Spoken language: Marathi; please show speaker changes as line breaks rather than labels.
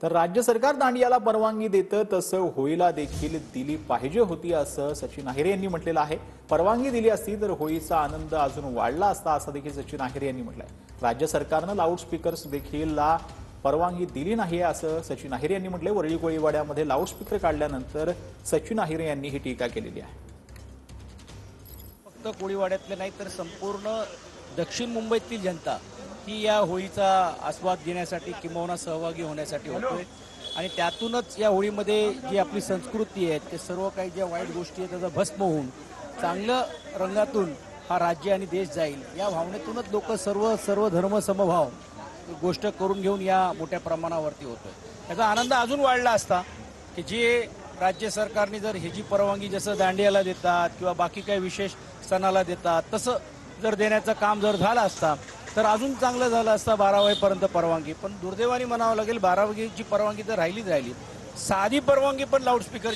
तर राज्य सरकार दांडियाला परवानगी देतं तसं होळीला देखील दिली पाहिजे होती असं सचिन अहिरे यांनी म्हटलेलं आहे। परवानगी दिली असती तर होळीचा आनंद अजून वाढला असता असं देखील सचिन अहिरे यांनी म्हटलंय। राज्य सरकारनं लाऊडस्पीकर्स देखील परवानगी दिली नाही असं सचिन अहिरे यांनी म्हटलंय। वरळी कोळीवाड्यामध्ये लाऊडस्पीकर काढल्यानंतर सचिन अहिरे यांनी ही टीका केलेली आहे।
फक्त कोळीवाड्यातले नाही तर संपूर्ण दक्षिण मुंबईतील जनता ही या होळीचा आस्वाद घेण्यासाठी किंवा सहभागी होण्यासाठी होतोय आणि त्यातूनच या होळीमध्ये जी आपली संस्कृती आहे ते सर्व काही ज्या वाईट गोष्टी आहेत त्याचा भस्म होऊन चांगलं रंगातून हा राज्य आणि देश जाईल या भावनेतूनच लोक सर्व धर्म समभाव गोष्ट करून घेऊन या मोठ्या प्रमाणावरती होतोय। याचा आनंद अजून वाढला असता की जे राज्य सरकारने जर ह्याची परवानगी जसं दांडियाला देतात किंवा बाकी काही विशेष सणाला देतात तसं जर देण्याचं काम जर झालं असता तर अजून चांगलं झालं असतं 12 वयेपर्यंत परवानगी। पण दुर्दैवाने म्हणावं लागेल 12 वयेची परवानगी तर राहिली साधी परवानगी पण लाऊडस्पीकर